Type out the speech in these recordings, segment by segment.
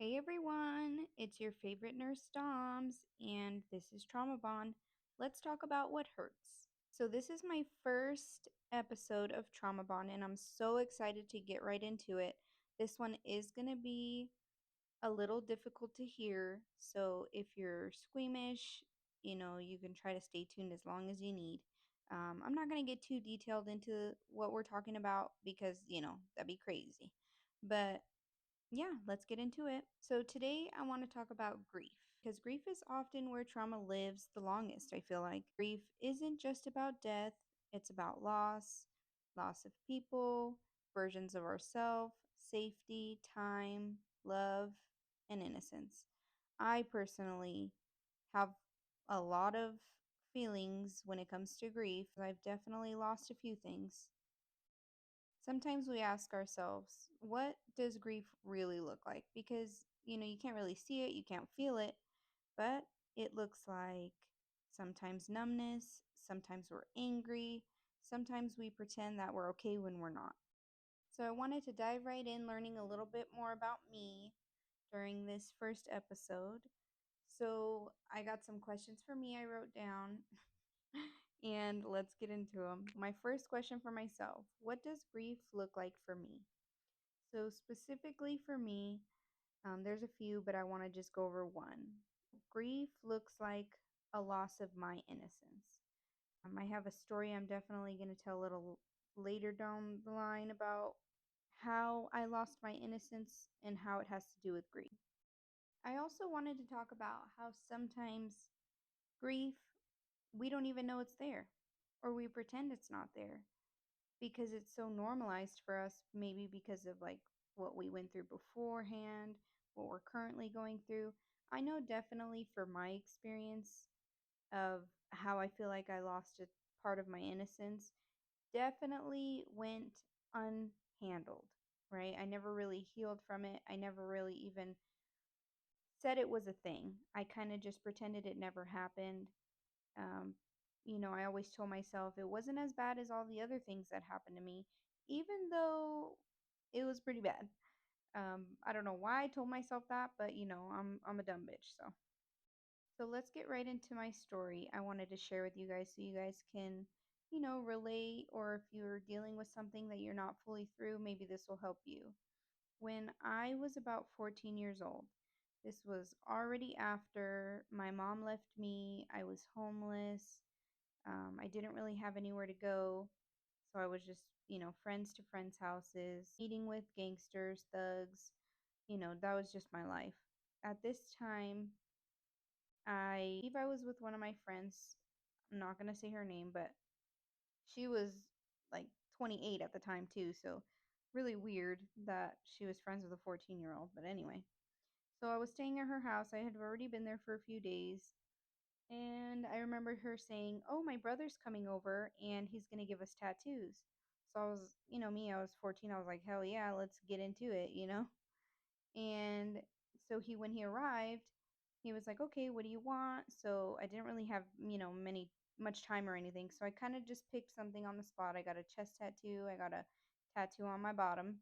Hey everyone, it's your favorite nurse Doms, and this is Trauma Bond. Let's talk about what hurts. So, this is my first episode of Trauma Bond, and I'm so excited to get right into it. This one is going to be a little difficult to hear, so if you're squeamish, you can try to stay tuned as long as you need. I'm not going to get too detailed into what we're talking about because, that'd be crazy. But yeah, let's get into it. So, today I want to talk about grief because grief is often where trauma lives the longest. I feel like grief isn't just about death, it's about loss of people, versions of ourselves, safety, time, love, and innocence. I personally have a lot of feelings when it comes to grief. I've definitely lost a few things. Sometimes we ask ourselves, what does grief really look like? Because, you can't really see it, you can't feel it, but it looks like sometimes numbness, sometimes we're angry, sometimes we pretend that we're okay when we're not. So I wanted to dive right in, learning a little bit more about me during this first episode. So I got some questions for me I wrote down. And let's get into them. My first question for myself: what does grief look like for me? So, specifically for me, there's a few, but I want to just go over one. Grief looks like a loss of my innocence. I have a story I'm definitely going to tell a little later down the line about how I lost my innocence and how it has to do with grief. I also wanted to talk about how sometimes grief, we don't even know it's there, or we pretend it's not there because it's so normalized for us, maybe because of like what we went through beforehand, what we're currently going through. I know definitely for my experience of how I feel like I lost a part of my innocence, definitely went unhandled, right? I never really healed from it. I never really even said it was a thing. I kind of just pretended it never happened. Um, I always told myself it wasn't as bad as all the other things that happened to me, even though it was pretty bad. I don't know why I told myself that, but I'm a dumb bitch. So let's get right into my story. I wanted to share with you guys so you guys can, relate, or if you're dealing with something that you're not fully through, maybe this will help you. When I was about 14 years old, this was already after my mom left me. I was homeless. I didn't really have anywhere to go. So I was just, friends to friends' houses, meeting with gangsters, thugs. That was just my life. At this time, I believe I was with one of my friends. I'm not going to say her name, but she was like 28 at the time, too. So really weird that she was friends with a 14-year-old. But anyway, so I was staying at her house. I had already been there for a few days. And I remember her saying, "Oh, my brother's coming over and he's going to give us tattoos." So I was, me, I was 14. I was like, "Hell yeah, let's get into it." And so when he arrived, he was like, "Okay, what do you want?" So I didn't really have, much time or anything. So I kind of just picked something on the spot. I got a chest tattoo, I got a tattoo on my bottom.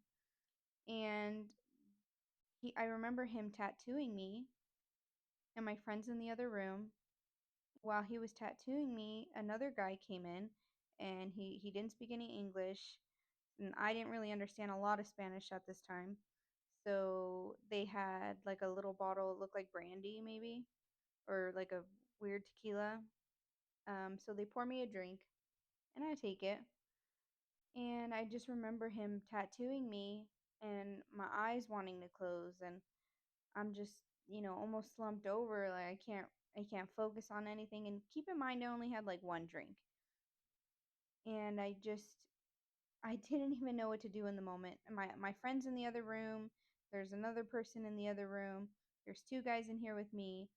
And I remember him tattooing me and my friends in the other room. While he was tattooing me, another guy came in and he didn't speak any English, and I didn't really understand a lot of Spanish at this time. So they had like a little bottle, it looked like brandy maybe, or like a weird tequila. So they pour me a drink and I take it. And I just remember him tattooing me and my eyes wanting to close, and I'm just, almost slumped over, like I can't focus on anything. And keep in mind I only had like one drink. And I didn't even know what to do in the moment. And my friend's in the other room. There's another person in the other room. There's two guys in here with me.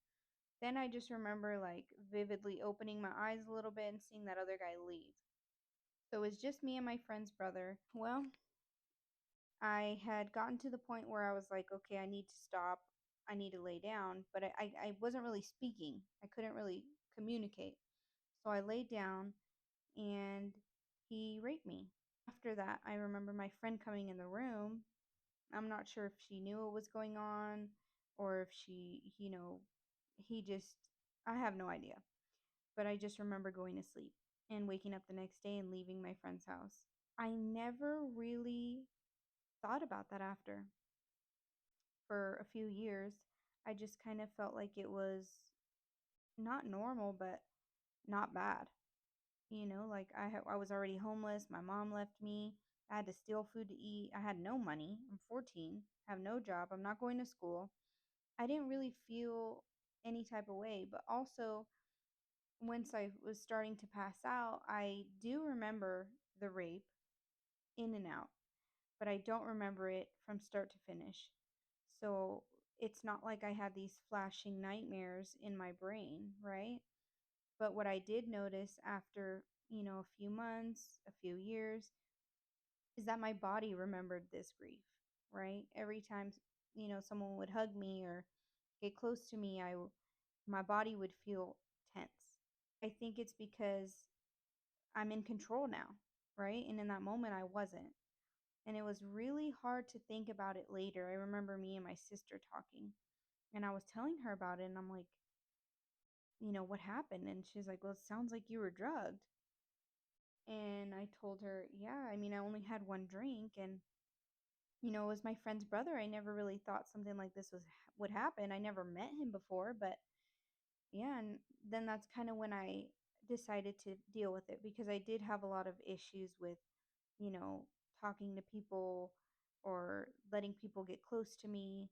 Then I just remember like vividly opening my eyes a little bit and seeing that other guy leave. So it was just me and my friend's brother. Well, I had gotten to the point where I was like, okay, I need to stop. I need to lay down. But I wasn't really speaking. I couldn't really communicate. So I laid down and he raped me. After that, I remember my friend coming in the room. I'm not sure if she knew what was going on. or if he just, I have no idea. But I just remember going to sleep and waking up the next day and leaving my friend's house. I never really thought about that after. For a few years, I just kind of felt like it was not normal, but not bad. Like I was already homeless. My mom left me. I had to steal food to eat. I had no money. I'm 14, have no job. I'm not going to school. I didn't really feel any type of way, but also once I was starting to pass out, I do remember the rape in and out, but I don't remember it from start to finish. So it's not like I had these flashing nightmares in my brain, right? But what I did notice after, a few months, a few years, is that my body remembered this grief, right? Every time, someone would hug me or get close to me, my body would feel tense. I think it's because I'm in control now, right? And in that moment, I wasn't. And it was really hard to think about it later. I remember me and my sister talking, and I was telling her about it, and I'm like, what happened? And she's like, well, it sounds like you were drugged. And I told her, yeah, I mean, I only had one drink, and it was my friend's brother. I never really thought something like this would happen. I never met him before, but yeah, and then that's kind of when I decided to deal with it, because I did have a lot of issues with, you know, talking to people or letting people get close to me,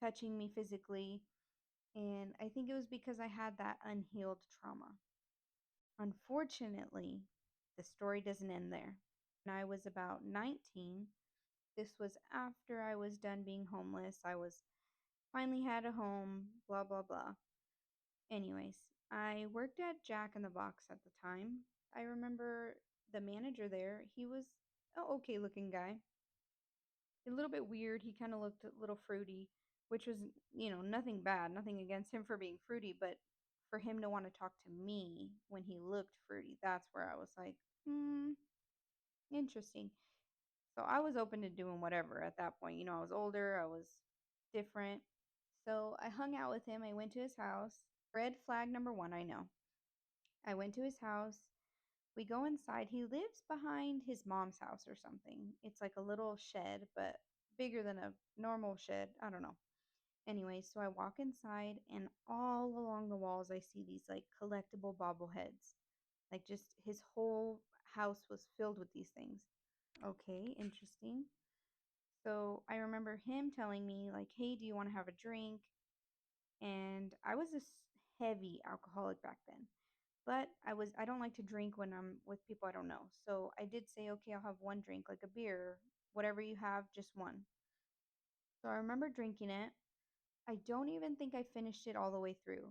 touching me physically. And I think it was because I had that unhealed trauma. Unfortunately, the story doesn't end there. When I was about 19, this was after I was done being homeless. I was finally had a home, blah, blah, blah. Anyways, I worked at Jack in the Box at the time. I remember the manager there, he was an okay looking guy. A little bit weird. He kind of looked a little fruity, which was, nothing bad, nothing against him for being fruity, but for him to want to talk to me when he looked fruity, that's where I was like, hmm, interesting. So I was open to doing whatever at that point. I was older, I was different. So I hung out with him. I went to his house. Red flag number one, I know. I went to his house. We go inside. He lives behind his mom's house or something. It's like a little shed, but bigger than a normal shed. I don't know. Anyway, so I walk inside, and all along the walls, I see these like collectible bobbleheads. Like just his whole house was filled with these things. Okay, interesting. So I remember him telling me, like, hey, do you want to have a drink? And I was a heavy alcoholic back then. But I don't like to drink when I'm with people I don't know. So I did say, okay, I'll have one drink, like a beer, whatever you have, just one. So I remember drinking it. I don't even think I finished it all the way through.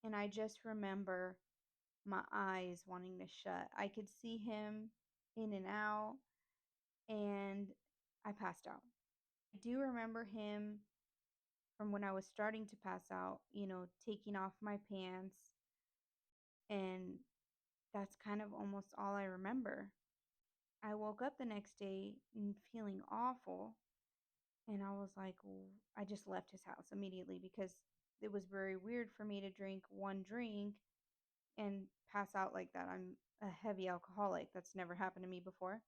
And I just remember my eyes wanting to shut. I could see him in and out, and I passed out. I do remember him from when I was starting to pass out, taking off my pants, and that's kind of almost all I remember. I woke up the next day and feeling awful, and I was like, I just left his house immediately, because it was very weird for me to drink one drink and pass out like that. I'm a heavy alcoholic. That's never happened to me before.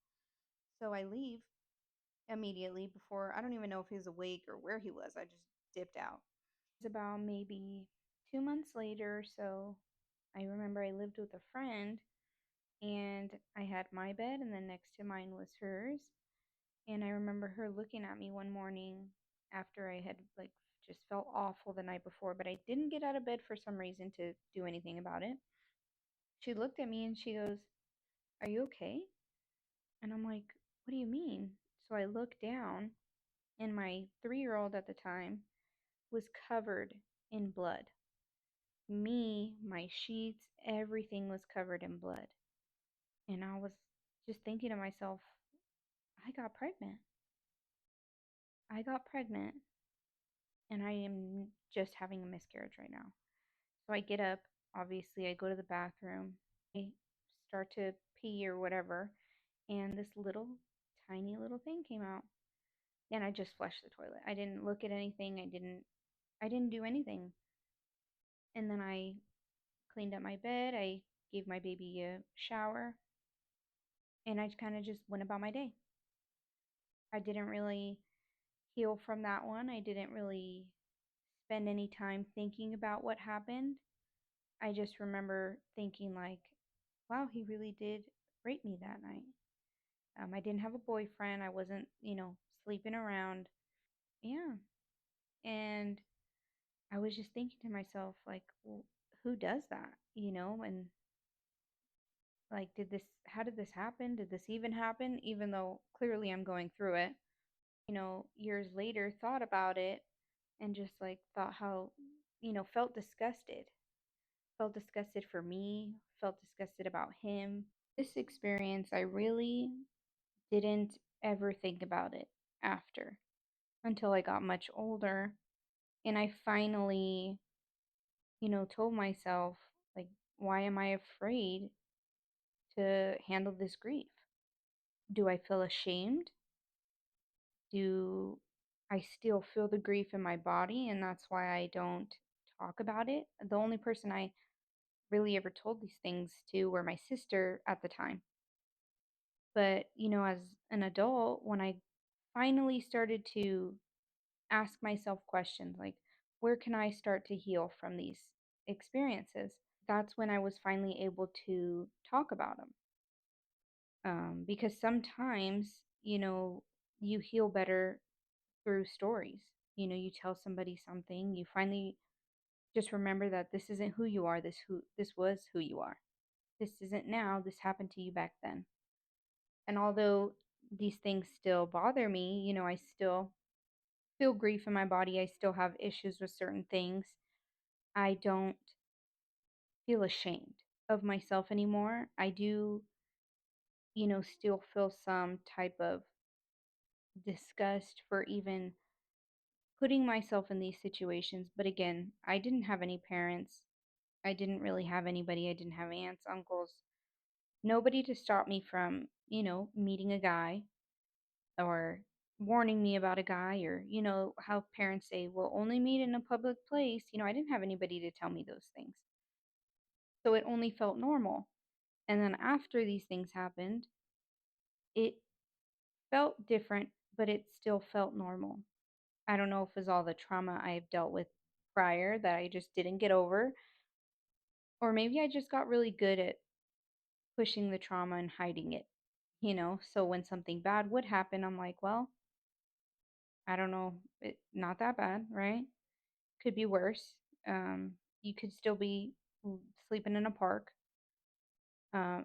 So I leave immediately. Before, I don't even know if he was awake or where he was. I just dipped out. It was about maybe 2 months later. So I remember I lived with a friend, and I had my bed, and then next to mine was hers. And I remember her looking at me one morning after I had like just felt awful the night before, but I didn't get out of bed for some reason to do anything about it. She looked at me and she goes, "Are you okay?" And I'm like, "What do you mean?" So I looked down, and my 3 year old at the time was covered in blood. Me, my sheets, everything was covered in blood. And I was just thinking to myself, I got pregnant. I got pregnant, and I am just having a miscarriage right now. So I get up, obviously, I go to the bathroom, I start to pee or whatever, and this little tiny little thing came out. and I just flushed the toilet. I didn't look at anything. I didn't do anything. And then I cleaned up my bed. I gave my baby a shower, and I kind of just went about my day. I didn't really heal from that one. I didn't really spend any time thinking about what happened. I just remember thinking like, wow, he really did rape me that night. I didn't have a boyfriend. I wasn't, sleeping around. Yeah. And I was just thinking to myself, like, well, who does that? And like, how did this happen? Did this even happen? Even though clearly I'm going through it, years later, thought about it and just like thought how, felt disgusted. Felt disgusted for me, felt disgusted about him. This experience, I really didn't ever think about it after until I got much older. And I finally, told myself, like, why am I afraid to handle this grief? Do I feel ashamed? Do I still feel the grief in my body? And that's why I don't talk about it. The only person I really ever told these things to were my sister at the time. But, as an adult, when I finally started to ask myself questions like, where can I start to heal from these experiences? That's when I was finally able to talk about them. Because sometimes, you heal better through stories. You tell somebody something, you finally just remember that this isn't who you are, this was who you are. This isn't now, this happened to you back then. And although these things still bother me, I still feel grief in my body. I still have issues with certain things. I don't feel ashamed of myself anymore. I do, still feel some type of disgust for even putting myself in these situations. But again, I didn't have any parents. I didn't really have anybody. I didn't have aunts, uncles, nobody to stop me from, meeting a guy or warning me about a guy, or how parents say, well, only meet in a public place. I didn't have anybody to tell me those things, so it only felt normal. And then after these things happened, it felt different, but it still felt normal. I don't know if it was all the trauma I've dealt with prior that I just didn't get over, or maybe I just got really good at pushing the trauma and hiding it, so when something bad would happen, I'm like, well, I don't know, not that bad, right? Could be worse. You could still be sleeping in a park,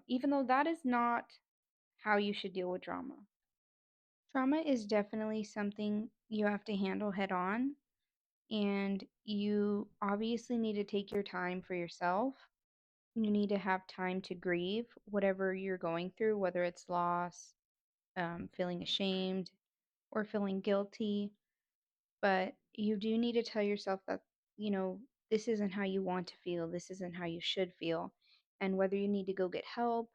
even though that is not how you should deal with trauma. Trauma is definitely something you have to handle head on, and you obviously need to take your time for yourself. You need to have time to grieve whatever you're going through, whether it's loss, feeling ashamed, or feeling guilty. But you do need to tell yourself that, you know, this isn't how you want to feel, this isn't how you should feel, and whether you need to go get help.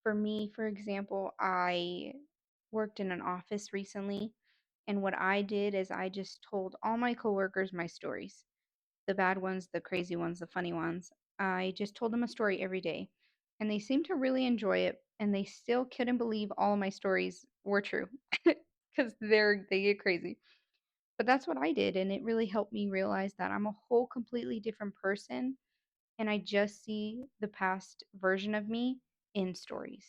For me, for example, I worked in an office recently, and what I did is I just told all my coworkers my stories, the bad ones, the crazy ones, the funny ones. I just told them a story every day, and they seemed to really enjoy it, and they still couldn't believe all of my stories were true because they get crazy. But that's what I did, and it really helped me realize that I'm a whole completely different person, and I just see the past version of me in stories.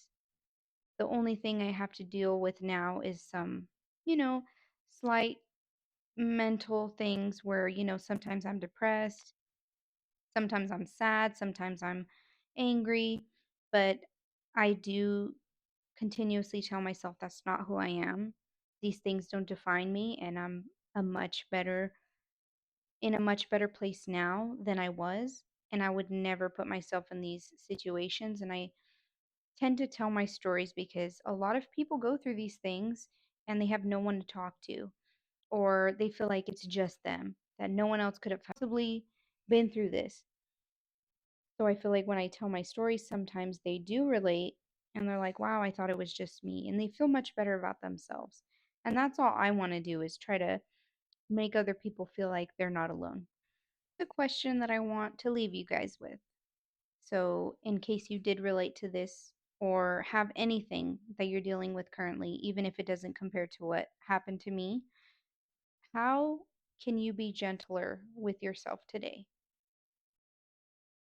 The only thing I have to deal with now is some, you know, slight mental things where, sometimes I'm depressed, sometimes I'm sad, sometimes I'm angry, but I do continuously tell myself that's not who I am. These things don't define me, and I'm a much better in a much better place now than I was, and I would never put myself in these situations. And I tend to tell my stories because a lot of people go through these things and they have no one to talk to, or they feel like it's just them, that no one else could have possibly been through this. So I feel like when I tell my stories, sometimes they do relate and they're like, wow, I thought it was just me. And they feel much better about themselves. And that's all I want to do is try to make other people feel like they're not alone. The question that I want to leave you guys with. So, in case you did relate to this or have anything that you're dealing with currently, even if it doesn't compare to what happened to me, how can you be gentler with yourself today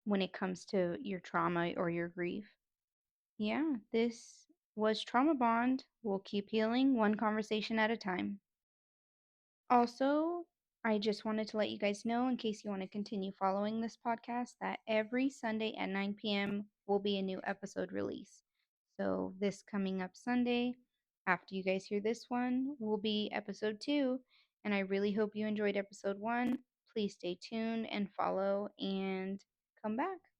when it comes to your trauma or your grief? Yeah, this was Trauma Bond. We'll keep healing one conversation at a time. Also, I just wanted to let you guys know, in case you want to continue following this podcast, that every Sunday at 9 p.m. will be a new episode release. So, this coming up Sunday, after you guys hear this one, will be episode 2. And I really hope you enjoyed episode 1. Please stay tuned and follow and come back.